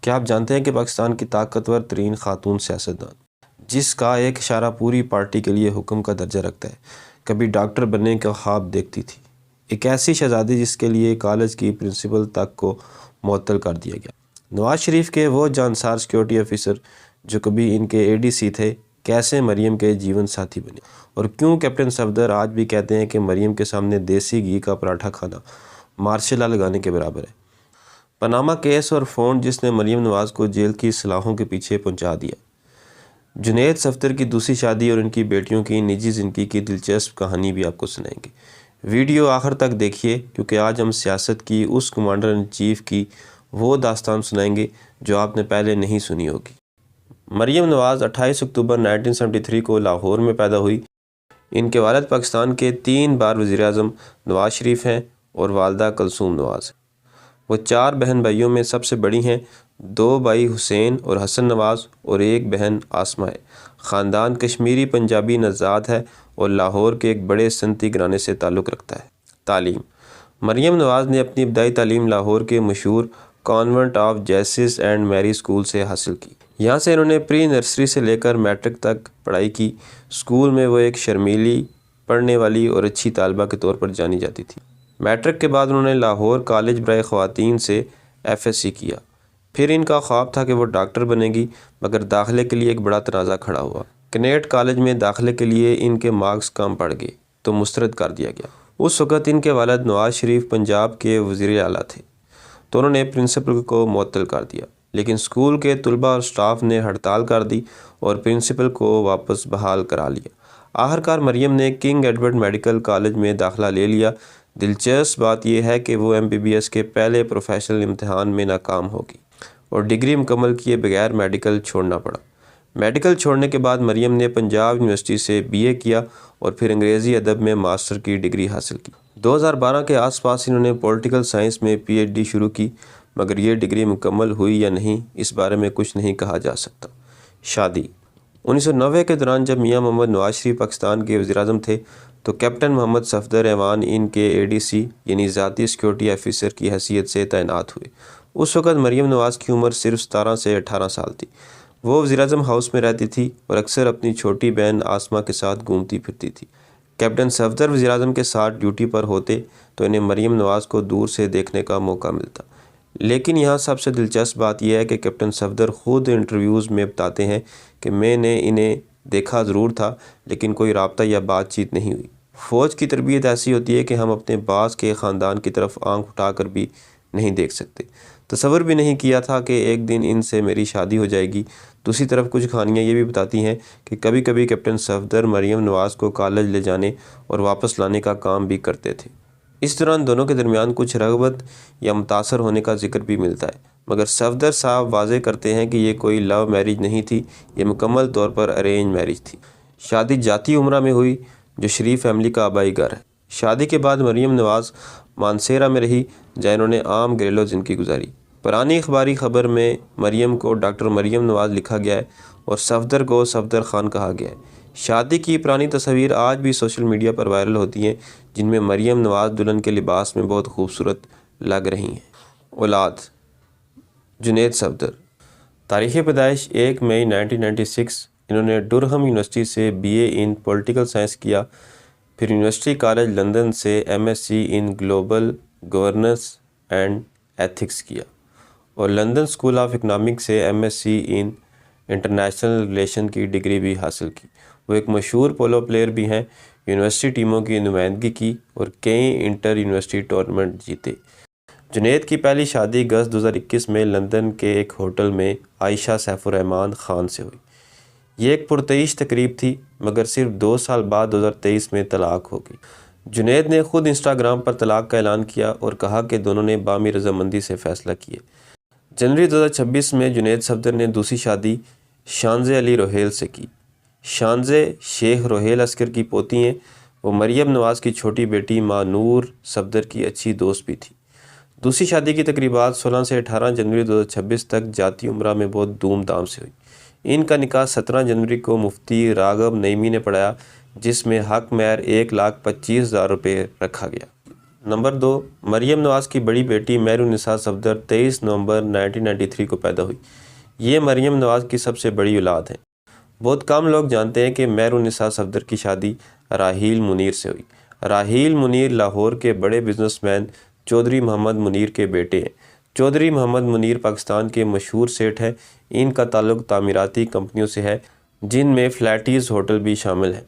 کیا آپ جانتے ہیں کہ پاکستان کی طاقتور ترین خاتون سیاستدان، جس کا ایک اشارہ پوری پارٹی کے لیے حکم کا درجہ رکھتا ہے، کبھی ڈاکٹر بننے کا خواب دیکھتی تھی؟ ایک ایسی شہزادی جس کے لیے کالج کی پرنسپل تک کو معطل کر دیا گیا۔ نواز شریف کے وہ جانسار سیکیورٹی آفیسر جو کبھی ان کے ADC تھے، کیسے مریم کے جیون ساتھی بنے، اور کیوں کیپٹن صفدر آج بھی کہتے ہیں کہ مریم کے سامنے دیسی گھی کا پراٹھا کھانا مارشل لا لگانے کے برابر ہے۔ پاناما کیس اور فون جس نے مریم نواز کو جیل کی سلاخوں کے پیچھے پہنچا دیا۔ جنید صفدر کی دوسری شادی اور ان کی بیٹیوں کی نجی زندگی کی دلچسپ کہانی بھی آپ کو سنائیں گے۔ ویڈیو آخر تک دیکھیے، کیونکہ آج ہم سیاست کی اس کمانڈر ان چیف کی وہ داستان سنائیں گے جو آپ نے پہلے نہیں سنی ہوگی۔ مریم نواز 28 اکتوبر 1973 کو لاہور میں پیدا ہوئی۔ ان کے والد پاکستان کے 3 بار وزیر اعظم نواز شریف ہیں اور والدہ کلثوم نواز ہیں۔ وہ 4 بہن بھائیوں میں سب سے بڑی ہیں۔ 2 بھائی حسین اور حسن نواز اور 1 بہن آسمہ ہے۔ خاندان کشمیری پنجابی نژاد ہے اور لاہور کے ایک بڑے صنعتی گھرانے سے تعلق رکھتا ہے۔ تعلیم: مریم نواز نے اپنی ابتدائی تعلیم لاہور کے مشہور کانوینٹ آف جیسس اینڈ میری اسکول سے حاصل کی۔ یہاں سے انہوں نے پری نرسری سے لے کر میٹرک تک پڑھائی کی۔ اسکول میں وہ ایک شرمیلی، پڑھنے والی اور اچھی طالبہ کے طور پر جانی جاتی تھی۔ میٹرک کے بعد انہوں نے لاہور کالج برائے خواتین سے FSc کیا۔ پھر ان کا خواب تھا کہ وہ ڈاکٹر بنے گی، مگر داخلے کے لیے ایک بڑا تنازع کھڑا ہوا۔ کنیٹ کالج میں داخلے کے لیے ان کے مارکس کم پڑ گئے تو مسترد کر دیا گیا۔ اس وقت ان کے والد نواز شریف پنجاب کے وزیر اعلیٰ تھے، تو انہوں نے پرنسپل کو معطل کر دیا، لیکن اسکول کے طلباء اور سٹاف نے ہڑتال کر دی اور پرنسپل کو واپس بحال کرا لیا۔ آخرکار مریم نے کنگ ایڈورڈ میڈیکل کالج میں داخلہ لے لیا۔ دلچسپ بات یہ ہے کہ وہ MBBS کے پہلے پروفیشنل امتحان میں ناکام ہوگی اور ڈگری مکمل کیے بغیر میڈیکل چھوڑنا پڑا۔ میڈیکل چھوڑنے کے بعد مریم نے پنجاب یونیورسٹی سے BA کیا اور پھر انگریزی ادب میں ماسٹر کی ڈگری حاصل کی۔ 2012 کے آس پاس انہوں نے پولیٹیکل سائنس میں PhD شروع کی، مگر یہ ڈگری مکمل ہوئی یا نہیں اس بارے میں کچھ نہیں کہا جا سکتا۔ شادی: 1990 کے دوران جب میاں محمد نواز شریف پاکستان کے وزیر اعظم تھے تو کیپٹن محمد صفدر ایوان ان کے ADC یعنی ذاتی سیکیورٹی آفیسر کی حیثیت سے تعینات ہوئے۔ اس وقت مریم نواز کی عمر صرف 17 سے 18 سال تھی۔ وہ وزیر اعظم ہاؤس میں رہتی تھی اور اکثر اپنی چھوٹی بہن آسمہ کے ساتھ گھومتی پھرتی تھی۔ کیپٹن صفدر وزیر اعظم کے ساتھ ڈیوٹی پر ہوتے تو انہیں مریم نواز کو دور سے دیکھنے کا موقع ملتا۔ لیکن یہاں سب سے دلچسپ بات یہ ہے کہ کیپٹن صفدر خود انٹرویوز میں بتاتے ہیں کہ میں نے انہیں دیکھا ضرور تھا، لیکن کوئی رابطہ یا بات چیت نہیں ہوئی۔ فوج کی تربیت ایسی ہوتی ہے کہ ہم اپنے باس کے خاندان کی طرف آنکھ اٹھا کر بھی نہیں دیکھ سکتے۔ تصور بھی نہیں کیا تھا کہ ایک دن ان سے میری شادی ہو جائے گی۔ دوسری طرف کچھ کہانیاں یہ بھی بتاتی ہیں کہ کبھی کبھی کیپٹن صفدر مریم نواز کو کالج لے جانے اور واپس لانے کا کام بھی کرتے تھے۔ اس دوران دونوں کے درمیان کچھ رغبت یا متاثر ہونے کا ذکر بھی ملتا ہے، مگر صفدر صاحب واضح کرتے ہیں کہ یہ کوئی لو میرج نہیں تھی، یہ مکمل طور پر ارینج میرج تھی۔ شادی جاتی عمرہ میں ہوئی، جو شریف فیملی کا آبائی گھر ہے۔ شادی کے بعد مریم نواز مانسیرا میں رہی، جہاں انہوں نے عام گھریلو زندگی گزاری۔ پرانی اخباری خبر میں مریم کو ڈاکٹر مریم نواز لکھا گیا ہے اور صفدر کو صفدر خان کہا گیا ہے۔ شادی کی پرانی تصاویر آج بھی سوشل میڈیا پر وائرل ہوتی ہیں، جن میں مریم نواز دلہن کے لباس میں بہت خوبصورت لگ رہی ہیں۔ اولاد: جنید صفدر، تاریخ پیدائش 1 مئی 1996۔ انہوں نے ڈورہم یونیورسٹی سے BA ان پولیٹیکل سائنس کیا، پھر یونیورسٹی کالج لندن سے MSc in global governance and ethics کیا اور لندن اسکول آف اکنامکس سے MSc ان انٹرنیشنل ریلیشن کی ڈگری بھی حاصل کی۔ وہ ایک مشہور پولو پلیئر بھی ہیں، یونیورسٹی ٹیموں کی نمائندگی کی اور کئی انٹر یونیورسٹی ٹورنامنٹ جیتے۔ جنید کی پہلی شادی اگست 2021 میں لندن کے ایک ہوٹل میں عائشہ سیف الرحمان خان سے ہوئی۔ یہ ایک پرتعیش تقریب تھی، مگر صرف 2 سال بعد 2023 میں طلاق ہو گئی۔ جنید نے خود انسٹاگرام پر طلاق کا اعلان کیا اور کہا کہ دونوں نے باہمی رضامندی سے فیصلہ کیے۔ جنوری 2026 میں جنید صفدر نے دوسری شادی شانزے علی روہیل سے کی۔ شانزے شیخ روہیل عسکر کی پوتی ہیں۔ وہ مریم نواز کی چھوٹی بیٹی ماں نور صفدر کی اچھی دوست بھی تھی۔ دوسری شادی کی تقریبات 16 سے 18 جنوری 2026 تک جاتی عمرہ میں بہت دھوم دھام سے ہوئی۔ ان کا نکاح 17 جنوری کو مفتی راغب نعیمی نے پڑھایا، جس میں حق مہر 1,25,000 روپے رکھا گیا۔ نمبر 2، مریم نواز کی بڑی بیٹی مہر النساء صفدر 23 نومبر 1993 کو پیدا ہوئی۔ یہ مریم نواز کی سب سے بڑی اولاد ہیں۔ بہت کم لوگ جانتے ہیں کہ مہر النساء صفدر کی شادی راحیل منیر سے ہوئی۔ راحیل منیر لاہور کے بڑے بزنس مین چودھری محمد منیر کے بیٹے ہیں۔ چودھری محمد منیر پاکستان کے مشہور سیٹھ ہیں۔ ان کا تعلق تعمیراتی کمپنیوں سے ہے، جن میں فلیٹیز ہوٹل بھی شامل ہیں۔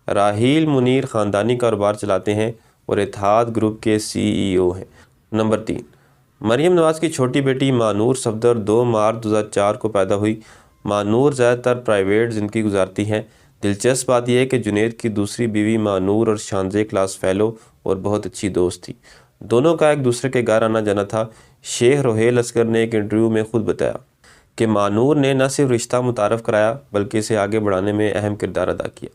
راحیل منیر خاندانی کاروبار چلاتے ہیں اور اتحاد گروپ کے CEO ہیں۔ نمبر 3، مریم نواز کی چھوٹی بیٹی مانور صفدر 2 مارچ 2004 کو پیدا ہوئی۔ مانور زیادہ تر پرائیویٹ زندگی گزارتی ہیں۔ دلچسپ بات یہ ہے کہ جنید کی دوسری بیوی مانور اور شانزے کلاس فیلو اور بہت اچھی دوست تھی۔ دونوں کا ایک دوسرے کے گھر آنا جانا تھا۔ شیخ روہیل اصغر نے ایک انٹرویو میں خود بتایا کہ مانور نے نہ صرف رشتہ متعارف کرایا بلکہ اسے آگے بڑھانے میں اہم کردار ادا کیا۔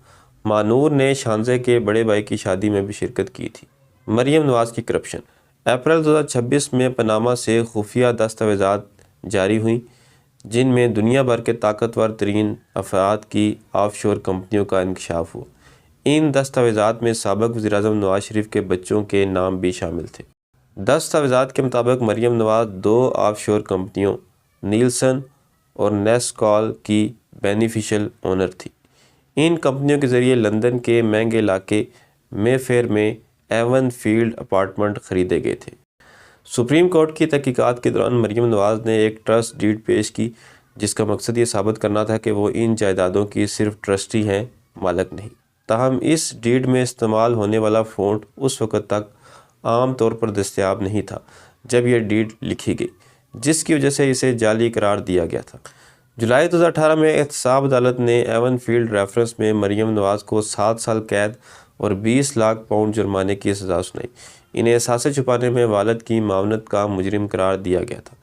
مانور نے شانزے کے بڑے بھائی کی شادی میں بھی شرکت کی تھی۔ مریم نواز کی کرپشن۔ اپریل 2026 میں پاناما سے خفیہ دستاویزات جاری ہوئیں، جن میں دنیا بھر کے طاقتور ترین افراد کی آف شور کمپنیوں کا انکشاف ہوا۔ ان دستاویزات میں سابق وزیراعظم نواز شریف کے بچوں کے نام بھی شامل تھے۔ دستاویزات کے مطابق مریم نواز 2 آف شور کمپنیوں نیلسن اور نیسکال کی بینیفیشل اونر تھی۔ ان کمپنیوں کے ذریعے لندن کے مہنگے علاقے مے فیئر میں ایون فیلڈ اپارٹمنٹ خریدے گئے تھے۔ سپریم کورٹ کی تحقیقات کے دوران مریم نواز نے ایک ٹرسٹ ڈیڈ پیش کی، جس کا مقصد یہ ثابت کرنا تھا کہ وہ ان جائیدادوں کی صرف ٹرسٹی ہیں، مالک نہیں۔ تاہم اس ڈیڈ میں استعمال ہونے والا فونٹ اس وقت تک عام طور پر دستیاب نہیں تھا جب یہ ڈیڈ لکھی گئی، جس کی وجہ سے اسے جعلی قرار دیا گیا تھا۔ جولائی 2018 میں احتساب عدالت نے ایون فیلڈ ریفرنس میں مریم نواز کو 7 سال قید اور 20 لاکھ پاؤنڈ جرمانے کی سزا سنائی۔ انہیں اثاثے چھپانے میں والد کی معاونت کا مجرم قرار دیا گیا تھا۔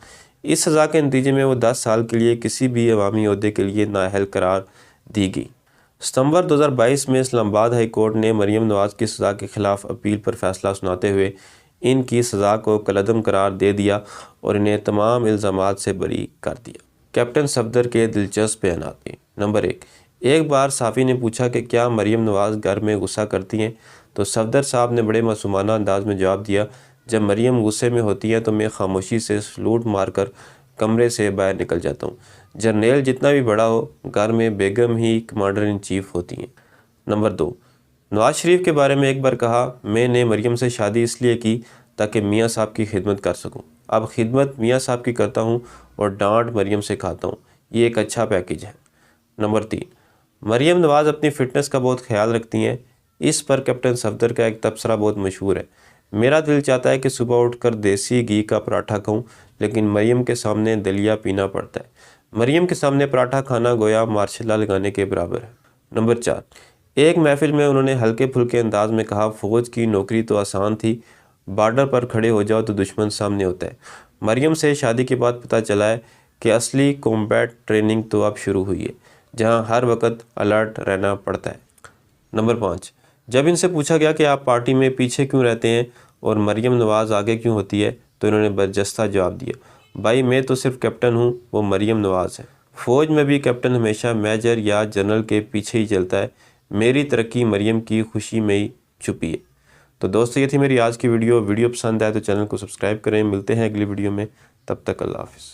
اس سزا کے نتیجے میں وہ 10 سال کے لیے کسی بھی عوامی عہدے کے لیے نااہل قرار دی گئی۔ ستمبر 2022 میں اسلام آباد ہائی کورٹ نے مریم نواز کی سزا کے خلاف اپیل پر فیصلہ سناتے ہوئے ان کی سزا کو کالعدم قرار دے دیا اور انہیں تمام الزامات سے بری کر دیا۔ کیپٹن صفدر کے دلچسپ بیانات۔ نمبر 1، ایک بار صحافی نے پوچھا کہ کیا مریم نواز گھر میں غصہ کرتی ہیں، تو صفدر صاحب نے بڑے معصومانہ انداز میں جواب دیا، جب مریم غصے میں ہوتی ہیں تو میں خاموشی سے سلوٹ مار کر کمرے سے باہر نکل جاتا ہوں۔ جرنیل جتنا بھی بڑا ہو، گھر میں بیگم ہی کمانڈر ان چیف ہوتی ہیں۔ نمبر 2، نواز شریف کے بارے میں ایک بار کہا، میں نے مریم سے شادی اس لیے کی تاکہ میاں صاحب کی خدمت کر سکوں۔ اب خدمت میاں صاحب کی کرتا ہوں اور ڈانٹ مریم سے کھاتا ہوں۔ یہ ایک اچھا پیکیج ہے۔ نمبر 3، مریم نواز اپنی فٹنس کا بہت خیال رکھتی ہیں۔ اس پر کیپٹن صفدر کا ایک تبصرہ بہت مشہور ہے، میرا دل چاہتا ہے کہ صبح اٹھ کر دیسی گھی کا پراٹھا کھاؤں، لیکن مریم کے سامنے دلیا پینا پڑتا ہے۔ مریم کے سامنے پراٹھا کھانا گویا مارشل لا لگانے کے برابر ہے۔ نمبر 4، ایک محفل میں انہوں نے ہلکے پھلکے انداز میں کہا، فوج کی نوکری تو آسان تھی، بارڈر پر کھڑے ہو جاؤ تو دشمن سامنے ہوتا ہے۔ مریم سے شادی کے بعد پتہ چلا ہے کہ اصلی کمبیٹ ٹریننگ تو اب شروع ہوئی ہے، جہاں ہر وقت الرٹ رہنا پڑتا ہے۔ نمبر 5، جب ان سے پوچھا گیا کہ آپ پارٹی میں پیچھے کیوں رہتے ہیں اور مریم نواز آگے کیوں ہوتی ہے، تو انہوں نے برجستہ جواب دیا، بھائی میں تو صرف کیپٹن ہوں، وہ مریم نواز ہے۔ فوج میں بھی کیپٹن ہمیشہ میجر یا جنرل کے پیچھے ہی چلتا ہے، میری ترقی مریم کی خوشی میں ہی چھپی ہے۔ تو دوستو، یہ تھی میری آج کی ویڈیو پسند آئے تو چینل کو سبسکرائب کریں۔ ملتے ہیں اگلی ویڈیو میں، تب تک اللہ حافظ۔